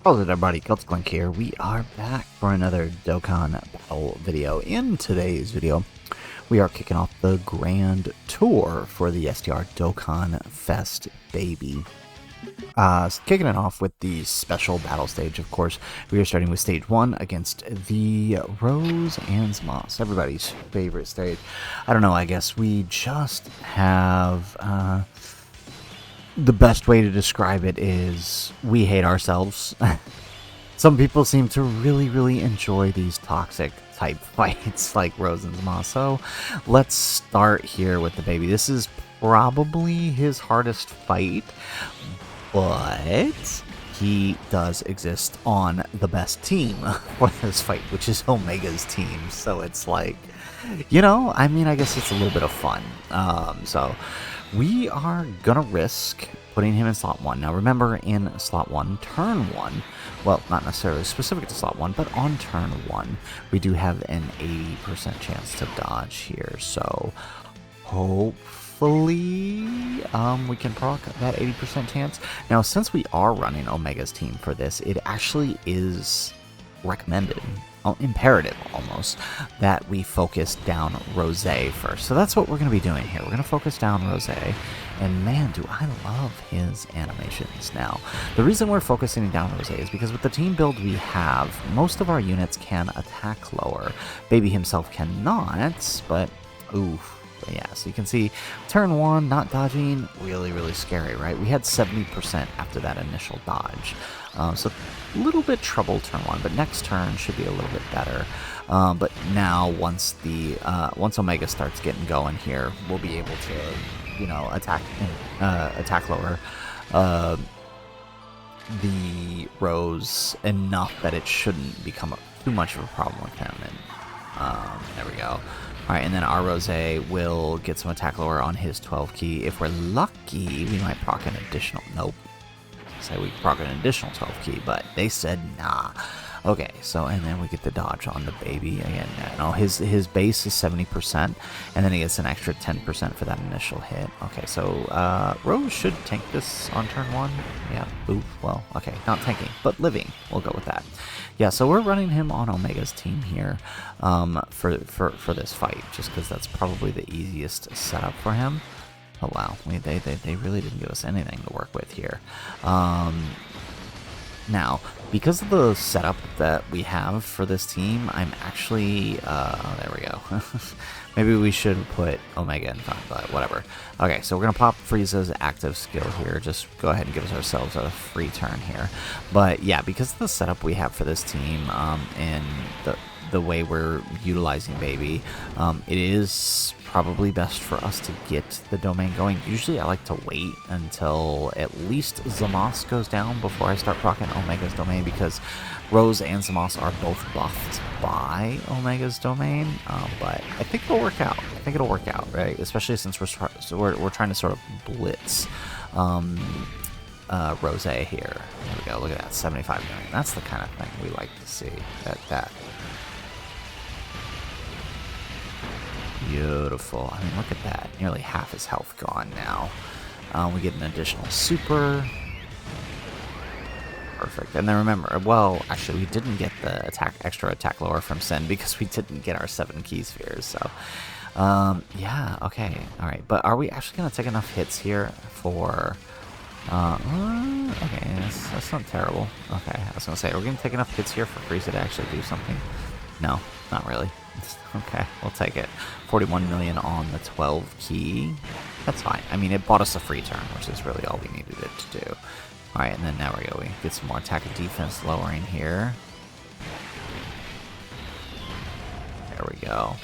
How's it, everybody? Celtic Link here. We are back for another Dokkan Battle video. In today's video, we are kicking off the grand tour for the STR Dokkan Fest Baby. Kicking it off with the special battle stage, of course. We are starting with stage 1 against the Legendsnewz, everybody's favorite stage. I don't know, I guess we just have... the best way to describe it is we hate ourselves. Some people seem to really enjoy these toxic type fights like Legendsnewz. So let's start here with the baby. This is probably his hardest fight, but he does exist on the best team for this fight, which is Omega's team. So it's like, you know, I mean, I guess it's a little bit of fun. So we are gonna risk putting him in slot 1. Now remember, in slot 1, turn 1, well, not necessarily specific to slot 1, but on turn 1, we do have an 80% chance to dodge here. So hopefully we can proc that 80% chance. Now, since we are running Omega's team for this, it actually is recommended, imperative almost, that we focus down Rose first. So that's what we're going to be doing here. We're going to focus down Rose, and man, do I love his animations. Now, the reason we're focusing down Rose is because with the team build we have, most of our units can attack lower. Baby himself cannot, but oof. Yeah, so you can see turn 1, not dodging, really scary, right? We had 70% after that initial dodge. So a little bit trouble turn 1, but next turn should be a little bit better. But now once Omega starts getting going here, we'll be able to, you know, attack lower the Rose enough that it shouldn't become too much of a problem with him. And there we go. Alright, and then our Rose will get some attack lower on his 12 key. If we're lucky, we might proc an additional... Nope. Say we proc an additional 12 key, but they said nah. Okay, so, and then we get the dodge on the baby. Again, no, his base is 70%, and then he gets an extra 10% for that initial hit. Okay, so Rose should tank this on turn 1. Yeah, oof, well, okay, not tanking, but living. We'll go with that. Yeah, so we're running him on Omega's team here for this fight, just because that's probably the easiest setup for him. Oh wow, they really didn't give us anything to work with here. Now, because of the setup that we have for this team, I'm actually, oh, there we go. Maybe we should put Omega in front, but whatever. Okay, so we're going to pop Frieza's active skill here. Just go ahead and give ourselves a free turn here. But yeah, because of the setup we have for this team, and the way we're utilizing Baby, it is probably best for us to get the domain going. Usually I like to wait until at least Zamos goes down before I start proccing Omega's domain, because Rose and Zamos are both buffed by Omega's domain, but I think it'll work out. I think it'll work out, right? Especially since we're trying to sort of blitz Rose here. There we go, look at that, 75 million. That's the kind of thing we like to see. That beautiful. I mean, look at that. Nearly half his health gone now. We get an additional super. Perfect. And then remember, well, actually, we didn't get the extra attack lower from Sen because we didn't get our 7 key spheres. So, yeah, okay. All right. But are we actually going to take enough hits here for... okay, that's not terrible. Okay, I was going to say, are we going to take enough hits here for Frieza to actually do something? No, not really. Okay, we'll take it. 41 million on the 12 key. That's fine. I mean, it bought us a free turn, which is really all we needed it to do. Alright, and then now we go. We get some more attack and defense lowering here. There we go.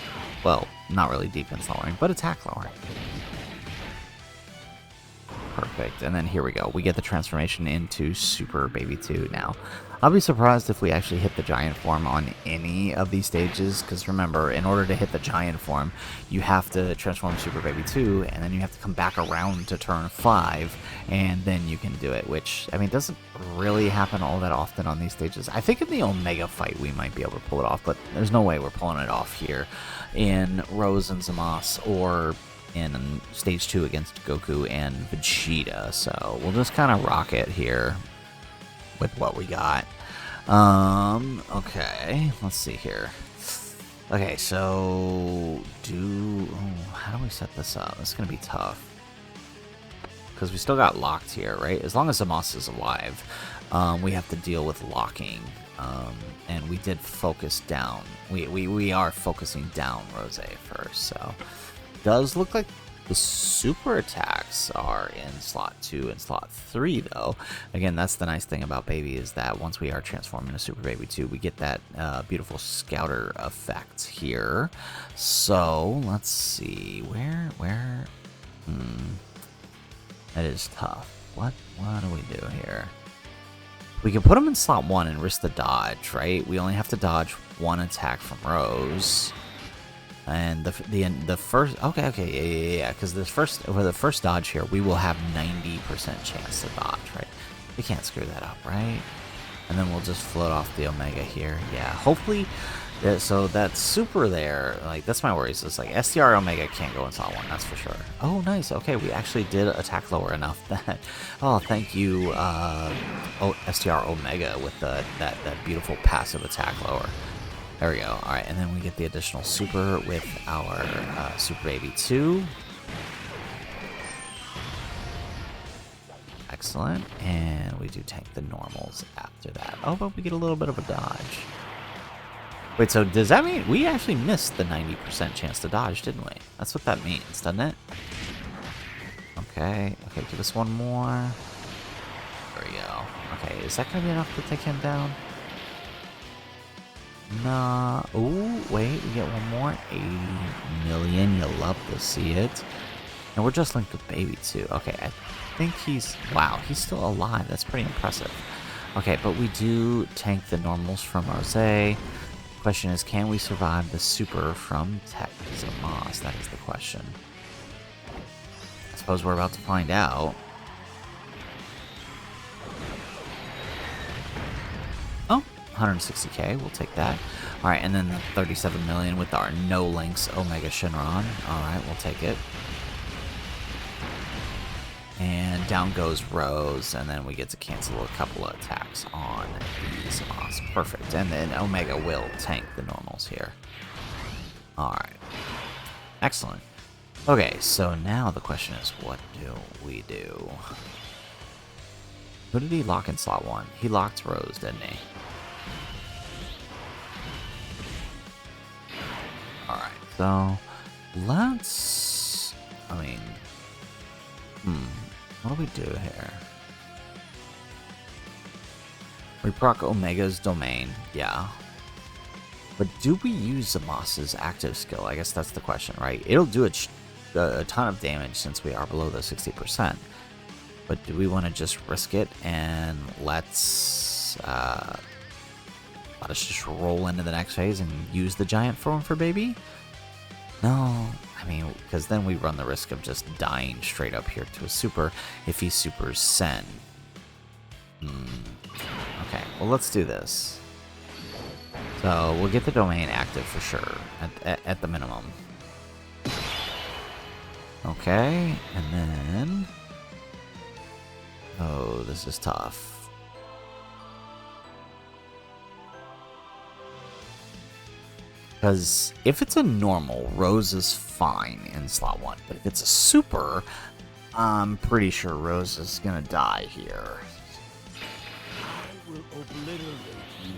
Well, not really defense lowering, but attack lowering. Perfect. And then here we go. We get the transformation into Super Baby 2 now. I'll be surprised if we actually hit the giant form on any of these stages, because remember, in order to hit the giant form, you have to transform Super Baby 2, and then you have to come back around to turn 5, and then you can do it, which, I mean, doesn't really happen all that often on these stages. I think in the Omega fight we might be able to pull it off, but there's no way we're pulling it off here in Rose and Zamos, or in stage 2 against Goku and Vegeta, so we'll just kind of rock it here. with what we got. Okay, let's see here. Okay, so how do we set this up? It's gonna be tough because we still got locked here, right? As long as Zamas is alive, we have to deal with locking. And we did focus down. We are focusing down Rose first, so does look like the super attacks are in slot 2 and slot 3, though. Again, that's the nice thing about Baby, is that once we are transformed into Super Baby 2, we get that beautiful scouter effect here. So let's see, where? That is tough. What do we do here? We can put them in slot 1 and risk the dodge, right? We only have to dodge 1 attack from Rose. And the first, okay, yeah, because for the first dodge here, we will have 90% chance to dodge, right? We can't screw that up, right? And then we'll just float off the Omega here. Yeah, hopefully, so that super there, like, that's my worries. It's like STR Omega can't go in slot 1, that's for sure. Oh, nice. Okay, we actually did attack lower enough that, oh, thank you, STR Omega with that beautiful passive attack lower. There we go. Alright, and then we get the additional super with our Super Baby 2. Excellent. And we do tank the normals after that. Oh, but we get a little bit of a dodge. Wait, so does that mean we actually missed the 90% chance to dodge, didn't we? That's what that means, doesn't it? Okay, give us one more. There we go. Okay, is that going to be enough to take him down? Nah. Ooh, wait, we get one more. 80 million. You'll love to see it. And we're just linked with Baby too. Okay, I think he's... Wow, he's still alive. That's pretty impressive. Okay, but we do tank the normals from Rose. Question is, can we survive the super from Tech Zamas? That is the question. I suppose we're about to find out. Oh, 160k, we'll take that. Alright, and then the 37 million with our no links Omega Shinron. Alright, we'll take it. And down goes Rose, and then we get to cancel a couple of attacks on the Zamas. Perfect. And then Omega will tank the normals here. Alright. Excellent. Okay, so now the question is, what do we do? Who did he lock in slot 1? He locked Rose, didn't he? Alright, so let's... I mean... What do we do here? We proc Omega's domain, yeah. But do we use Zamas's active skill? I guess that's the question, right? It'll do a ton of damage since we are below the 60%. But do we want to just risk it and let's just roll into the next phase and use the giant form for Baby? No, I mean, because then we run the risk of just dying straight up here to a super if he supers Sen. Okay, well, let's do this. So we'll get the domain active for sure, at the minimum. Okay, and then... Oh, this is tough. Because if it's a normal, Rose is fine in slot 1. But if it's a super, I'm pretty sure Rose is going to die here. I will obliterate you.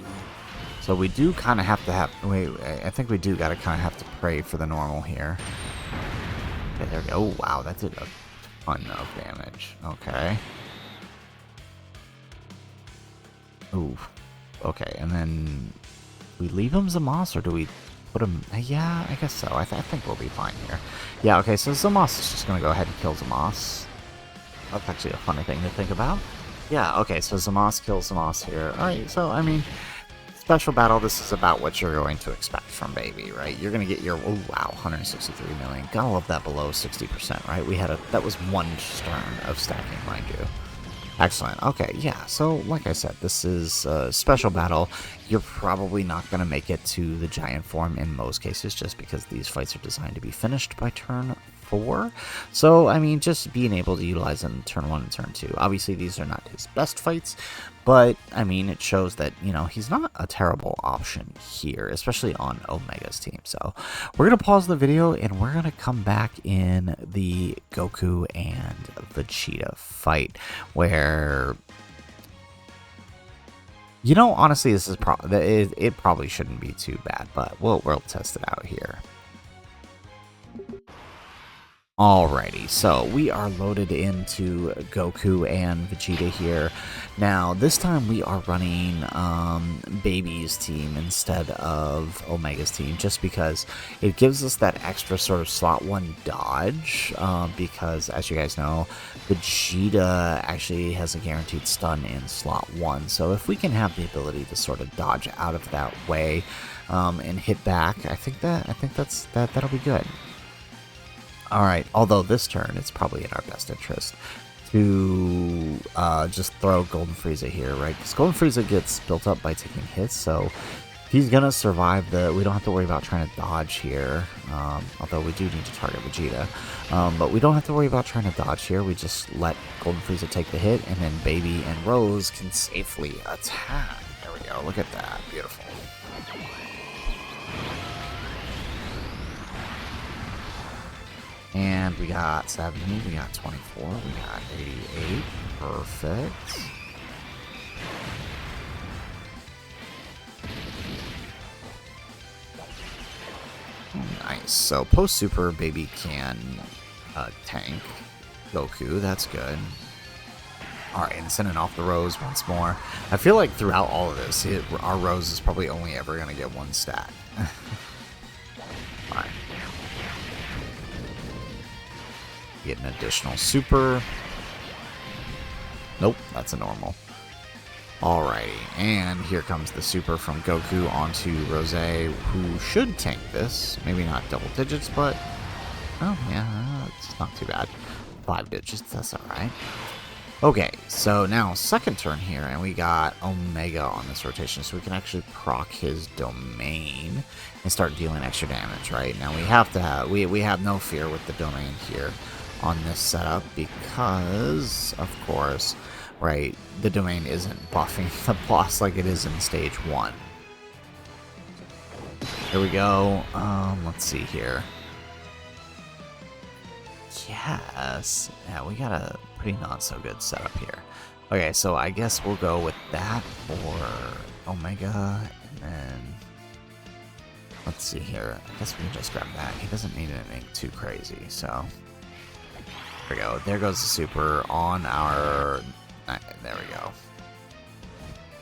So we do kind of have to have... Wait, I think we do got to kind of have to pray for the normal here. Okay, there we go. Oh, wow, that did a ton of damage. Okay. Ooh. Okay, and then... we leave him Zamas, or do we... put him... Yeah, I guess so. I think we'll be fine here. Yeah, okay, so Zamas is just going to go ahead and kill Zamas. That's actually a funny thing to think about. Yeah, okay, so Zamas kills Zamas here. Alright, so, I mean, special battle, this is about what you're going to expect from Baby, right? You're going to get your... Oh, wow, 163 million. Gotta love that below 60%, right? We had a... That was one turn of stacking, mind you. Excellent. Okay, yeah, so like I said, this is a special battle. You're probably not going to make it to the giant form in most cases, just because these fights are designed to be finished by turn 4. So, I mean, just being able to utilize them in turn 1 and turn 2. Obviously, these are not his best fights, but, I mean, it shows that, you know, he's not a terrible option here, especially on Omega's team. So, we're going to pause the video, and we're going to come back in the Goku and Vegeta fight, where... You know, honestly, this is it probably shouldn't be too bad, but we'll test it out here. Alrighty, so we are loaded into Goku and Vegeta here. Now, this time we are running Baby's team instead of Omega's team, just because it gives us that extra sort of slot 1 dodge, because, as you guys know, Vegeta actually has a guaranteed stun in slot 1, so if we can have the ability to sort of dodge out of that way and hit back, I think that'll be good. Alright, although this turn, it's probably in our best interest to just throw Golden Frieza here, right? Because Golden Frieza gets built up by taking hits, so he's going to survive we don't have to worry about trying to dodge here, although we do need to target Vegeta. But we don't have to worry about trying to dodge here, we just let Golden Frieza take the hit, and then Baby and Rose can safely attack. There we go, look at that, beautiful. And we got 70, we got 24, we got 88. Perfect. Nice. So post super, Baby can tank Goku. That's good. Alright, and sending off the Rose once more. I feel like throughout all of this, our Rose is probably only ever going to get 1 stat. Alright. Get an additional super. Nope, that's a normal. Alrighty, and here comes the super from Goku onto Rose, who should tank this. Maybe not double digits, but... Oh, yeah, it's not too bad. 5 digits, that's alright. Okay, so now second turn here, and we got Omega on this rotation, so we can actually proc his domain and start dealing extra damage, right? Now we have to have... We have no fear with the domain here on this setup because, of course, right, the domain isn't buffing the boss like it is in stage 1. Here we go. Let's see here. Yes. Yeah, we got a pretty not so good setup here. Okay, so I guess we'll go with that for Omega, and then let's see here. I guess we can just grab that. He doesn't need anything too crazy, so... There we go. There goes the super on our... There we go.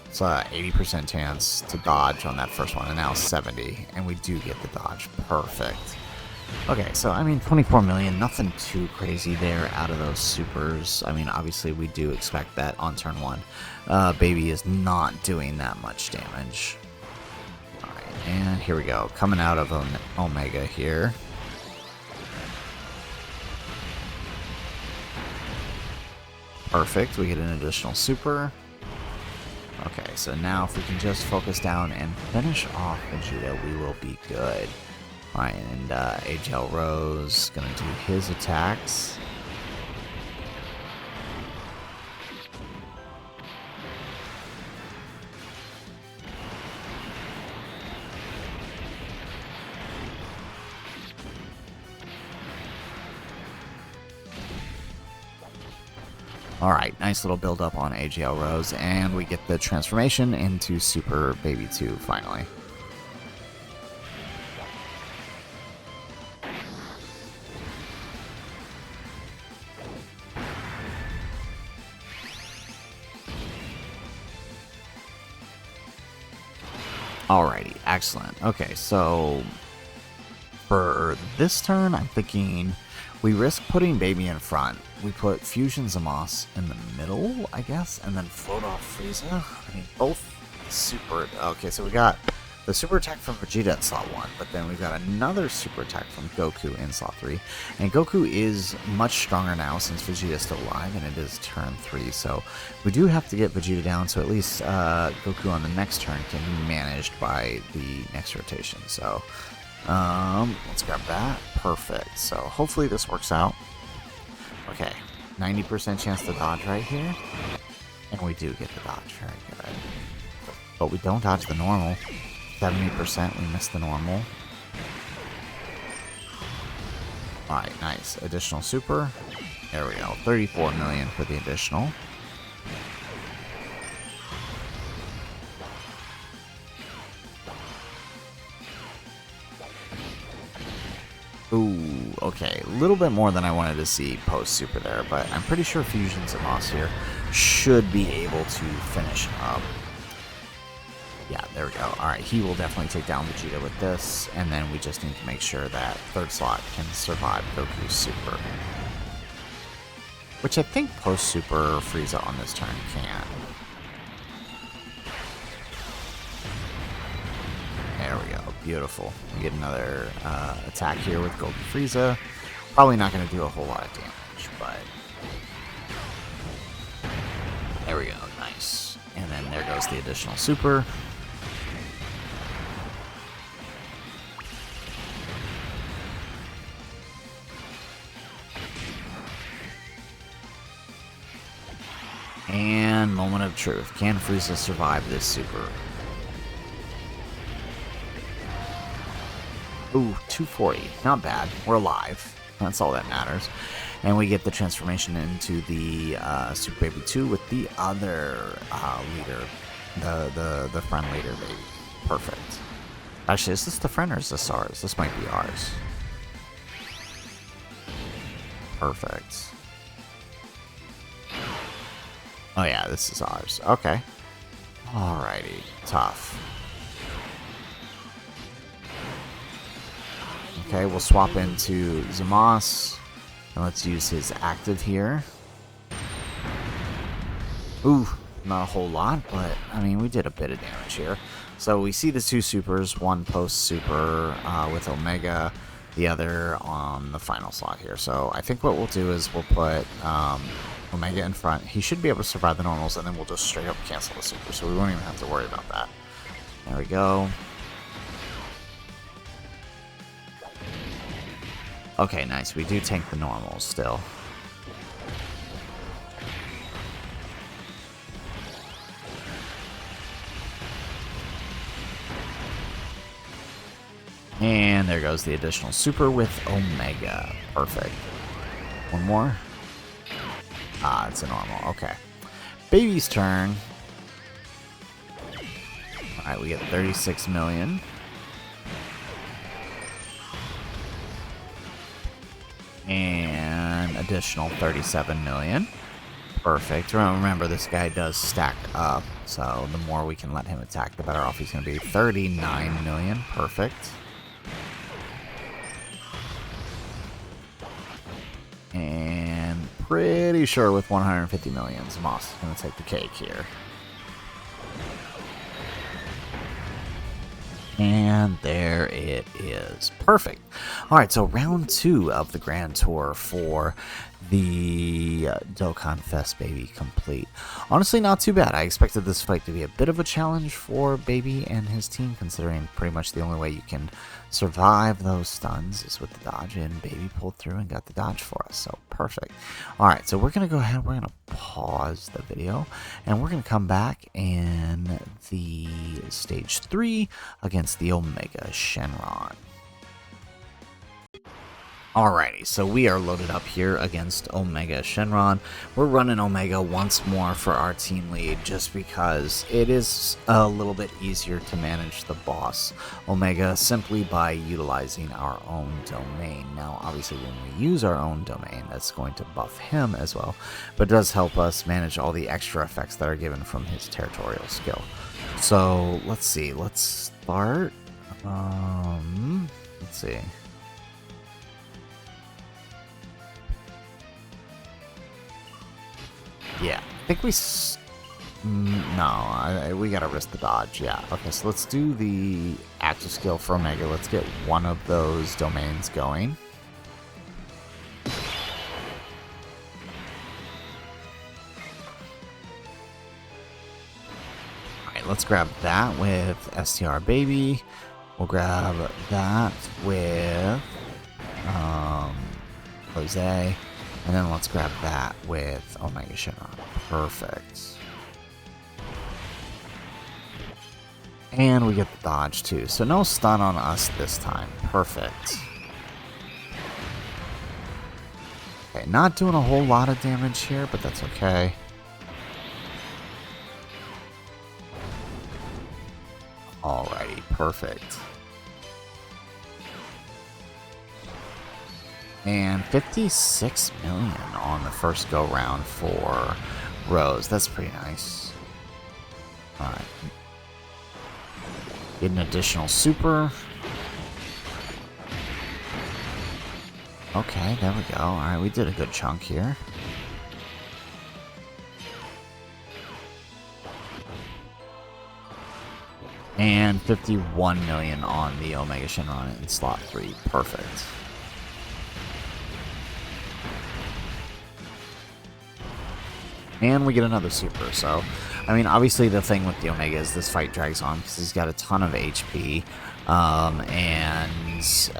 It's a 80% chance to dodge on that first one, and now 70. And we do get the dodge. Perfect. Okay, so, I mean, 24 million. Nothing too crazy there out of those supers. I mean, obviously, we do expect that on turn 1. Baby is not doing that much damage. Alright, and here we go. Coming out of Omega here. Perfect, we get an additional super. Okay, so now if we can just focus down and finish off Vegeta, we will be good. Alright, and AGL Rose gonna do his attacks. Alright, nice little build up on AGL Rose, and we get the transformation into Super Baby 2 finally. Alrighty, excellent. Okay, so for this turn, I'm thinking we risk putting Baby in front. We put Fusion Zamos in the middle, I guess, and then float off Frieza. I mean, both super... Okay, so we got the super attack from Vegeta in slot 1, but then we've got another super attack from Goku in slot 3. And Goku is much stronger now since Vegeta is still alive, and it is turn 3. So we do have to get Vegeta down, so at least Goku on the next turn can be managed by the next rotation. So Let's grab that. Perfect. So hopefully this works out. Okay, 90% chance to dodge right here. And we do get the dodge. Very good. But we don't dodge the normal. 70% we miss the normal. Alright, nice. Additional super. There we go. 34 million for the additional. Ooh, okay. A little bit more than I wanted to see post-super there, but I'm pretty sure Fusion Zamos here should be able to finish up. Yeah, there we go. Alright, he will definitely take down Vegeta with this, and then we just need to make sure that third slot can survive Goku's super. Which I think post-super Frieza on this turn can. There we go. Beautiful. We get another attack here with Goku Frieza. Probably not going to do a whole lot of damage, but... There we go. Nice. And then there goes the additional super. And moment of truth. Can Frieza survive this super? Ooh, 240. Not bad. We're alive. That's all that matters. And we get the transformation into the Super Baby 2 with the other leader. The friend leader baby. Perfect. Actually, is this the friend or is this ours? This might be ours. Perfect. Oh yeah, this is ours. Okay. Alrighty. Tough. Okay, we'll swap into Zamos. And let's use his active here. Ooh, not a whole lot, but, I mean, we did a bit of damage here. So we see the two supers, one post-super with Omega, the other on the final slot here. So I think what we'll do is we'll put Omega in front. He should be able to survive the normals, and then we'll just straight up cancel the super, so we won't even have to worry about that. There we go. Okay, nice. We do tank the normals still. And there goes the additional super with Omega. Perfect. One more. Ah, it's a normal. Okay. Baby's turn. Alright, we get 36 million. And additional 37 million. Perfect. Remember, this guy does stack up, so the more we can let him attack, the better off he's going to be. 39 million. Perfect. And pretty sure with 150 million, Zamos is going to take the cake here. And there it is. Perfect. Alright, so round 2 of the Grand Tour for the Dokkan Fest Baby complete. Honestly, not too bad. I expected this fight to be a bit of a challenge for Baby and his team, considering pretty much the only way you can survive those stuns is with the dodge, and Baby pulled through and got the dodge for us, so perfect. Alright, so we're going to go ahead, we're going to pause the video, and we're going to come back in the stage 3 against the Omega Shenron. Alrighty, so we are loaded up here against Omega Shenron. We're running Omega once more for our team lead just because it is a little bit easier to manage the boss Omega simply by utilizing our own domain. Now, obviously, when we use our own domain, that's going to buff him as well, but it does help us manage all the extra effects that are given from his territorial skill. So, let's see, let's start. Let's see. Yeah, I think we... No, we gotta risk the dodge. Yeah, okay, so let's do the active skill for Omega. Let's get one of those domains going. Alright, let's grab that with STR Baby. We'll grab that with Jose. And then let's grab that with Omega Shenron. Perfect. And we get the dodge too. So no stun on us this time. Perfect. Okay, not doing a whole lot of damage here, but that's okay. Alrighty, perfect. And 56 million on the first go round for Rose. That's pretty nice. Alright. Get an additional super. Okay, there we go. Alright, we did a good chunk here. And 51 million on the Omega Shenron in slot 3. Perfect. And we get another super, so... I mean, obviously the thing with the Omega is this fight drags on because he's got a ton of HP. And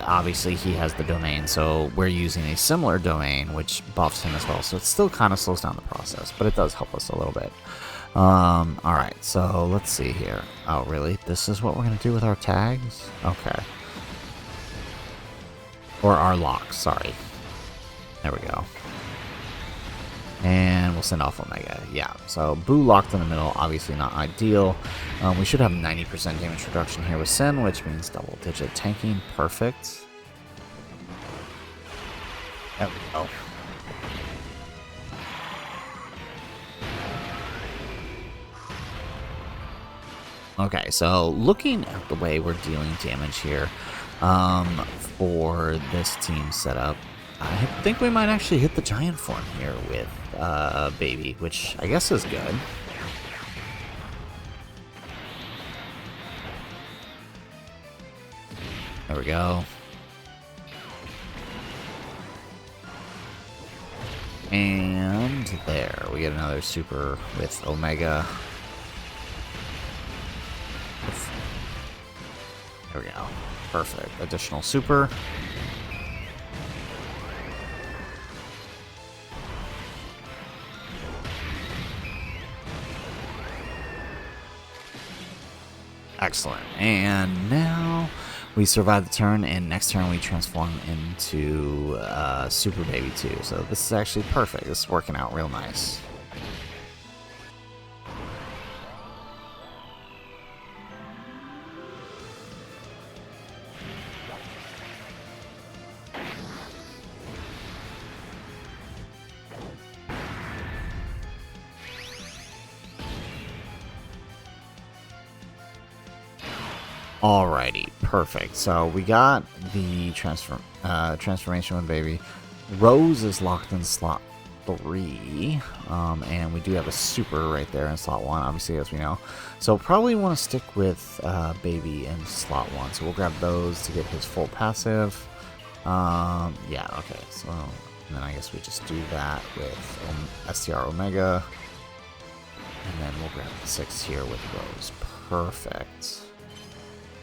obviously he has the domain, so we're using a similar domain, which buffs him as well. So it still kind of slows down the process, but it does help us a little bit. Alright, so let's see here. Oh, really? This is what we're going to do with our tags? Okay. Or our locks, sorry. There we go. And we'll send off Omega. Yeah, so Boo locked in the middle, obviously not ideal. We should have 90% damage reduction here with Sin, which means double-digit tanking. Perfect. There we go. Okay, so looking at the way we're dealing damage here for this team setup, I think we might actually hit the giant form here with Baby, which I guess is good. There we go. And there, we get another super with Omega. There we go. Perfect. Additional super. Excellent. And now we survive the turn, and next turn we transform into Super Baby 2. So this is actually perfect. This is working out real nice. Alrighty, perfect. So we got the transformation with Baby. Rose is locked in slot 3, and we do have a super right there in slot 1, obviously, as we know. So probably want to stick with Baby in slot 1. So we'll grab those to get his full passive. Yeah, okay. So and then I guess we just do that with STR Omega, and then we'll grab the 6 here with Rose. Perfect.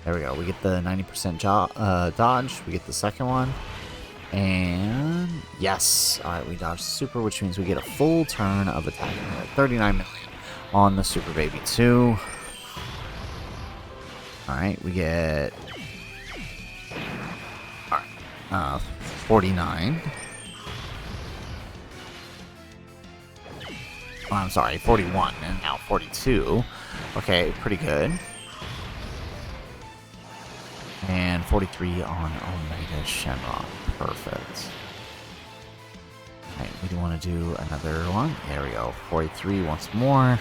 There we go. We get the 90% dodge. We get the second one. And yes. Alright, we dodge the super, which means we get a full turn of attack. 39 million on the Super Baby 2. Alright, we get 49. Oh, I'm sorry, 41 and now 42. Okay, pretty good. And 43 on Omega Shenron. Perfect. Alright, we do want to do another one. There we go. 43 once more.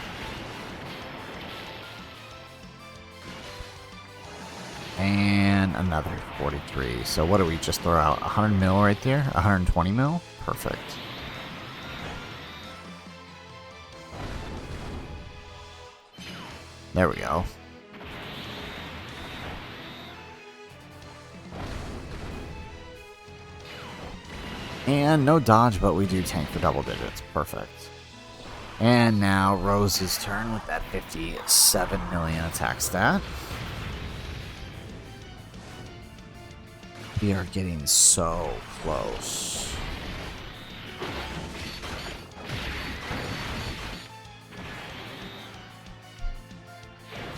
And another 43. So what do we just throw out? 100 mil right there? 120 mil? Perfect. There we go. And no dodge, but we do tank for double digits. Perfect. And now Rose's turn with that 57 million attack stat. We are getting so close.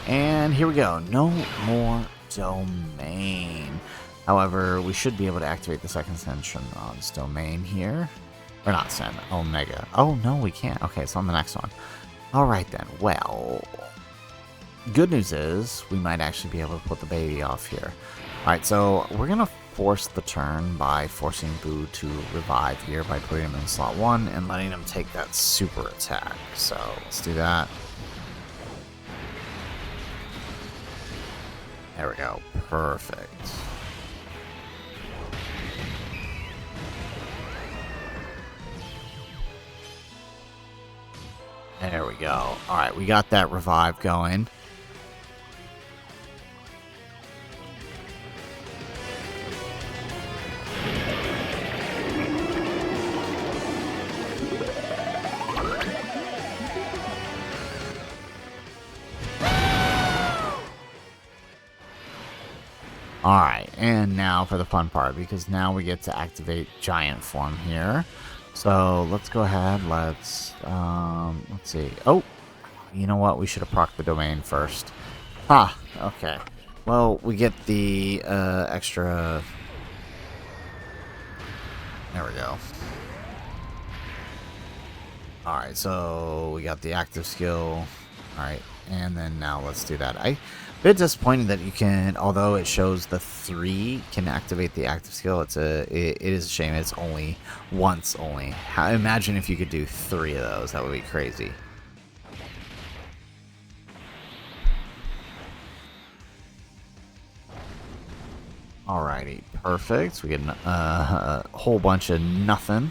And here we go. No more domain. However, we should be able to activate the second Ascension on this domain here. Or not Sen, Omega. Oh, no, we can't. Okay, it's on the next one. Alright then. Well, good news is we might actually be able to put the baby off here. Alright, so we're going to force the turn by forcing Boo to revive here by putting him in slot 1 and letting him take that super attack. So let's do that. There we go. Perfect. There we go. Alright, we got that revive going. Alright, and now for the fun part, because now we get to activate giant form here. So let's go ahead, let's see. Oh, you know what? We should have procced the domain first. Ah, okay. Well, we get the extra... There we go. Alright, so we got the active skill. Alright, and then now let's do that. I'm a bit disappointed that you can, although it shows the 3 can activate the active skill, it is a shame it's only once only. Imagine if you could do 3 of those, that would be crazy. Alrighty, perfect. We get a whole bunch of nothing.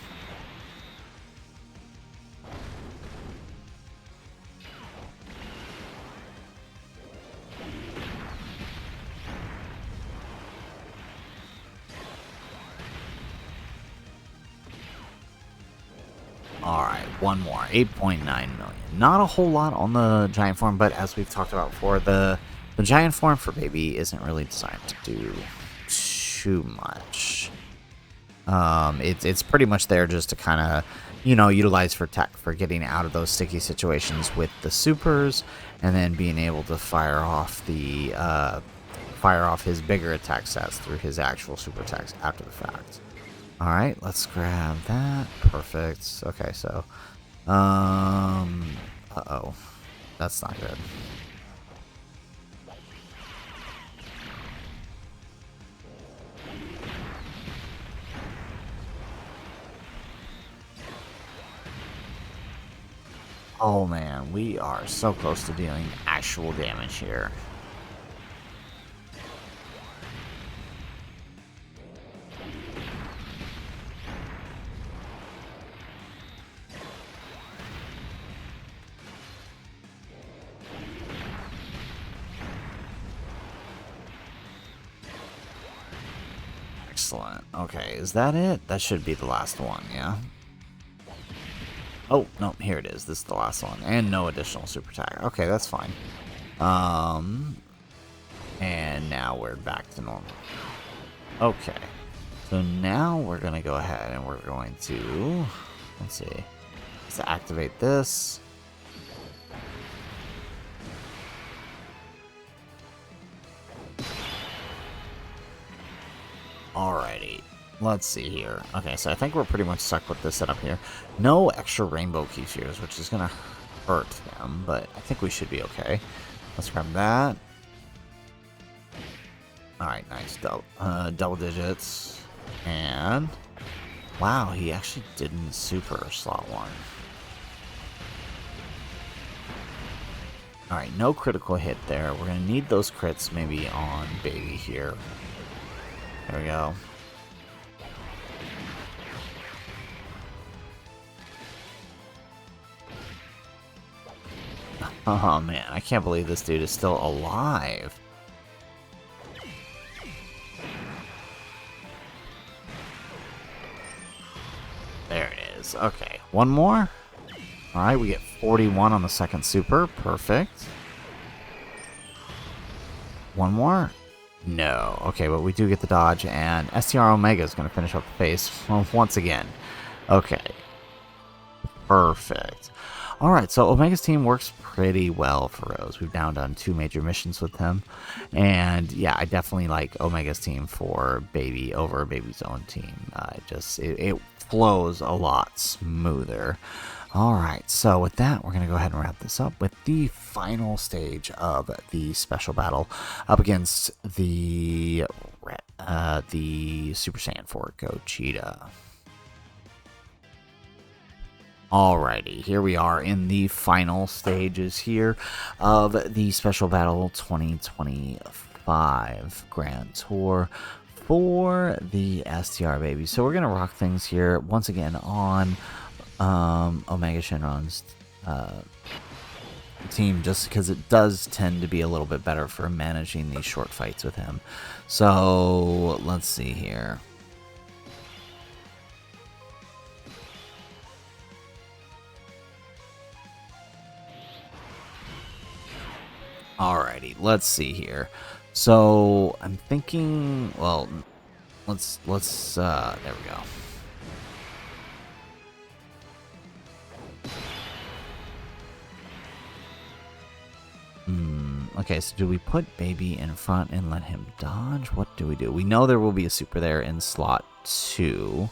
Alright, one more. 8.9 million. Not a whole lot on the giant form, but as we've talked about before, the giant form for baby isn't really designed to do too much. It's pretty much there just to kind of, you know, utilize for tech for getting out of those sticky situations with the supers, and then being able to fire off his bigger attack stats through his actual super attacks after the fact. Alright, let's grab that. Perfect. Okay, so, uh-oh. That's not good. Oh man, we are so close to dealing actual damage here. Excellent. Okay, is that it? That should be the last one, yeah? Oh, no, here it is. This is the last one. And no additional super attack. Okay, that's fine. And now we're back to normal. Okay. So now we're going to go ahead and we're going to... Let's see. Let's activate this. Alrighty, let's see here. Okay, so I think we're pretty much stuck with this setup here. No extra rainbow keyspheres, which is going to hurt them, but I think we should be okay. Let's grab that. Alright, nice. Double digits. And... wow, he actually didn't super slot 1. Alright, no critical hit there. We're going to need those crits maybe on baby here. There we go. Oh man, I can't believe this dude is still alive. There it is. Okay, one more. Alright, we get 41 on the second super. Perfect. One more. No. Okay, but we do get the dodge, and STR Omega is going to finish up the face once again. Okay. Perfect. Alright, so Omega's team works pretty well for Rose. We've now done 2 major missions with him. And yeah, I definitely like Omega's team for Baby over Baby's own team. It flows a lot smoother. Alright, so with that, we're going to go ahead and wrap this up with the final stage of the special battle up against the Super Saiyan 4 Gogeta. Alrighty, here we are in the final stages here of the Special Battle 2025 Grand Tour for the STR baby. So we're going to rock things here once again on Omega Shenron's team, just because it does tend to be a little bit better for managing these short fights with him. So let's see here. Alrighty, let's see here. So I'm thinking, well, let's there we go. Okay, so do we put Baby in front and let him dodge? What do we do? We know there will be a super there in slot 2.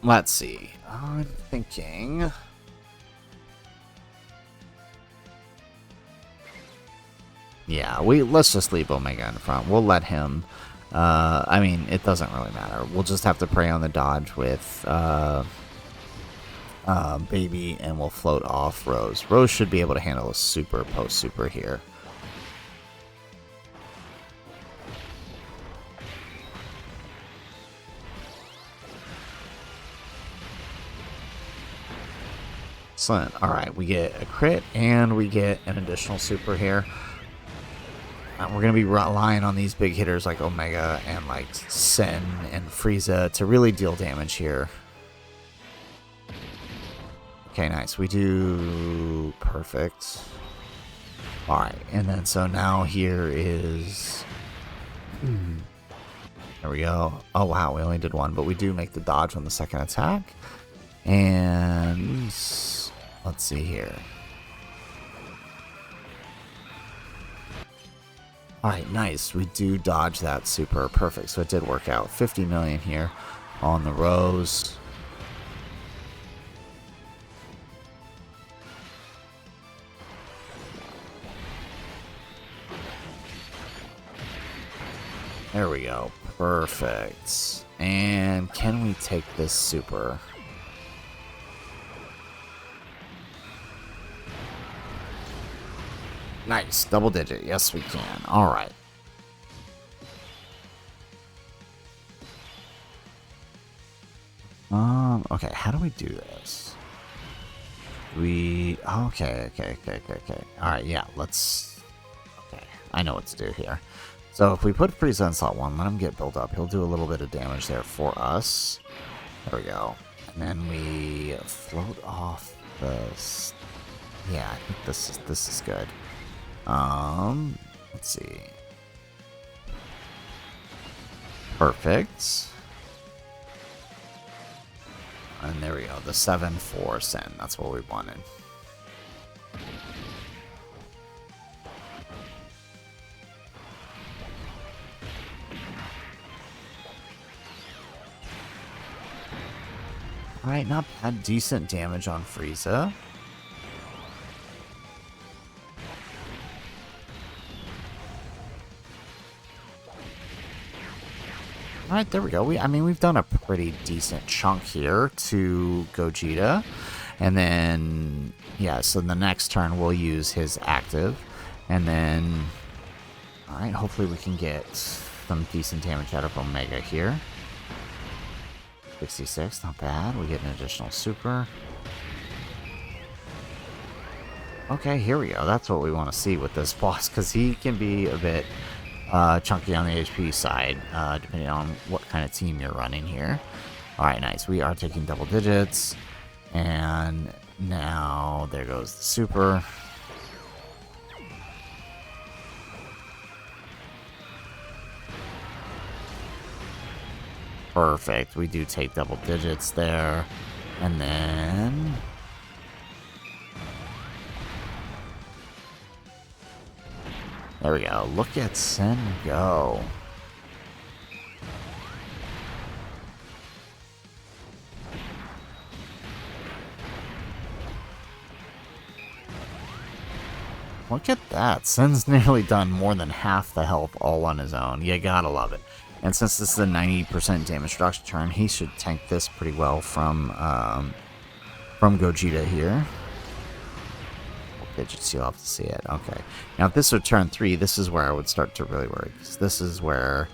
Let's see. I'm thinking... Yeah, let's just leave Omega in front. We'll let him... I mean, it doesn't really matter. We'll just have to prey on the dodge with Baby, and we'll float off Rose. Rose should be able to handle a super post-super here. Excellent. Alright, we get a crit, and we get an additional super here. We're going to be relying on these big hitters like Omega and like Sen and Frieza to really deal damage here. Okay, nice. We do perfect. Alright, and then so now here is... There we go. Oh wow, we only did one, but we do make the dodge on the second attack. And let's see here. Alright, nice. We do dodge that super. Perfect. So it did work out. 50 million here on the Rose. There we go. Perfect. And can we take this super? Nice, double digit. Yes, we can. All right. Okay, how do we do this? Okay. All right, yeah, let's... Okay, I know what to do here. So if we put Frieza in slot 1, let him get built up. He'll do a little bit of damage there for us. There we go. And then we float off this. Yeah, I think this is good. Let's see. Perfect. And there we go, the 7-4 Sen. That's what we wanted. Alright, not bad. Decent damage on Frieza. Alright, there we go. We've done a pretty decent chunk here to Gogeta. And then, yeah, so the next turn we'll use his active. And then, alright, hopefully we can get some decent damage out of Omega here. 66, not bad. We get an additional super. Okay, here we go. That's what we want to see with this boss, because he can be a bit... chunky on the HP side, depending on what kind of team you're running here. Alright, nice. We are taking double digits. And Now, there goes the super. Perfect. We do take double digits there. And then... there we go. Look at Sen go. Look at that. Sen's nearly done more than half the health all on his own. You gotta love it. And since this is a 90% damage reduction turn, he should tank this pretty well from Gogeta here. Digits, you'll have to see it. Okay. Now, if this were turn 3, this is where I would start to really worry. This is where,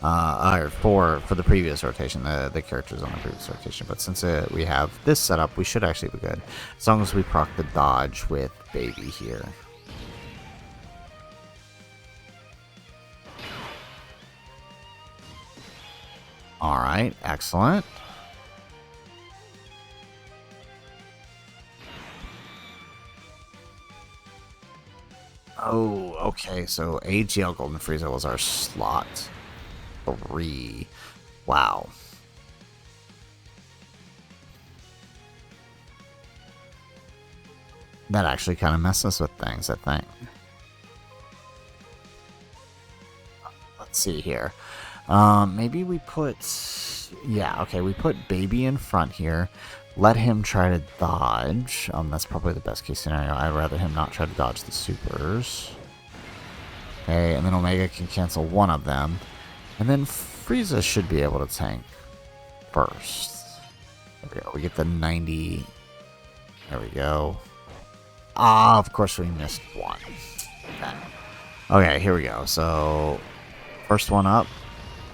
for the previous rotation, the characters on the previous rotation. But since we have this set up, we should actually be good. As long as we proc the dodge with Baby here. Alright, excellent. Oh, okay, so AGL Golden Frieza was our slot 3. Wow. That actually kind of messes with things, I think. Let's see here. Maybe we put... yeah, okay, we put Baby in front here. Let him try to dodge. That's probably the best case scenario. I'd rather him not try to dodge the supers. Okay, and then Omega can cancel one of them. And then Frieza should be able to tank first. There we go. We get the 90. There we go. Ah, of course we missed one. Okay, here we go. So, first one up.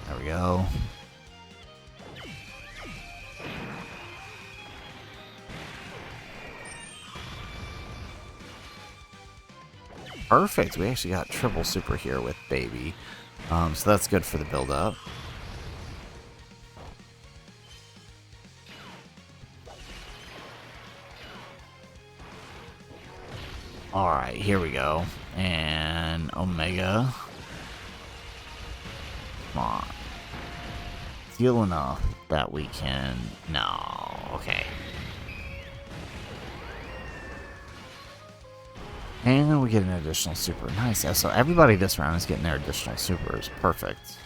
There we go. Perfect. We actually got triple super here with Baby. So that's good for the build-up. Alright, here we go. And Omega. Come on. Heal enough that we can... no. Okay. And we get an additional super. Nice. So everybody this round is getting their additional supers. Perfect.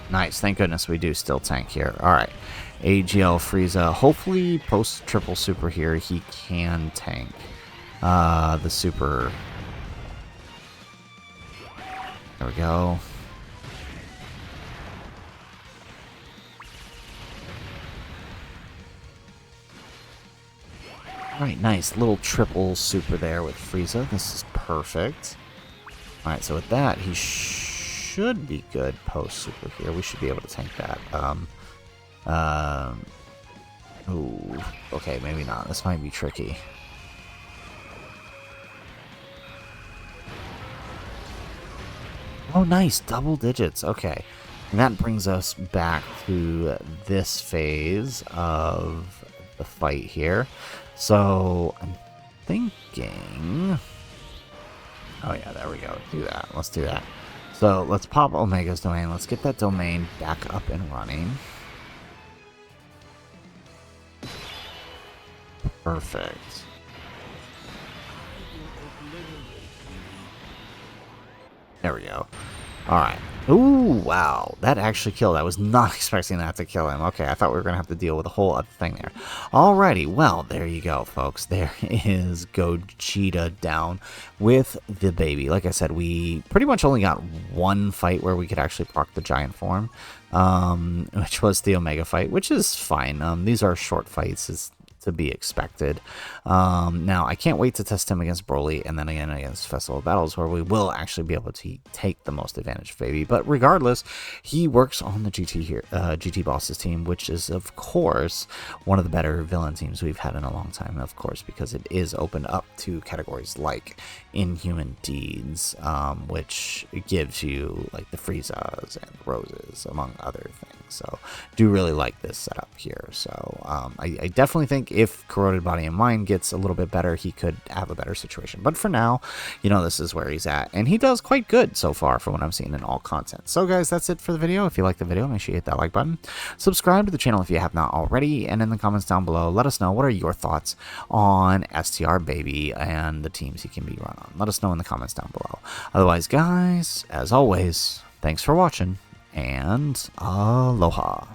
Nice. Thank goodness we do still tank here. Alright. AGL Frieza. Hopefully post triple super here he can tank the super. There we go. Alright, nice. Little triple super there with Frieza. This is perfect. Alright, so with that, he should be good post super here. We should be able to tank that. Ooh. Okay, maybe not. This might be tricky. Oh, nice. Double digits. Okay. And that brings us back to this phase of the fight here. So, I'm thinking... oh, yeah, there we go. Do that. Let's do that. So, let's pop Omega's domain. Let's get that domain back up and running. Perfect. There we go. Alright. Ooh, wow. That actually killed. I was not expecting that to kill him. Okay, I thought we were going to have to deal with a whole other thing there. Alrighty, well, there you go, folks. There is Gogeta down with the baby. Like I said, we pretty much only got one fight where we could actually proc the giant form, which was the Omega fight, which is fine. These are short fights. It's to be expected. Now, I can't wait to test him against Broly and then again against Festival of Battles, where we will actually be able to take the most advantage of Baby. But regardless, he works on the GT Bosses team, which is, of course, one of the better villain teams we've had in a long time, of course, because it is opened up to categories like Inhuman Deeds, which gives you like the Friezas and the Roses, among other things. So do really like this setup here. So I definitely think if Corroded Body and Mind gets a little bit better, he could have a better situation. But for now, you know, this is where he's at, and he does quite good so far from what I'm seeing in all content. So guys, that's it for the video. If you like the video, make sure you hit that like button, subscribe to the channel if you have not already, and in the comments down below, let us know what are your thoughts on STR Baby and the teams he can be run on. Let us know in the comments down below. Otherwise, guys, as always, thanks for watching, and aloha.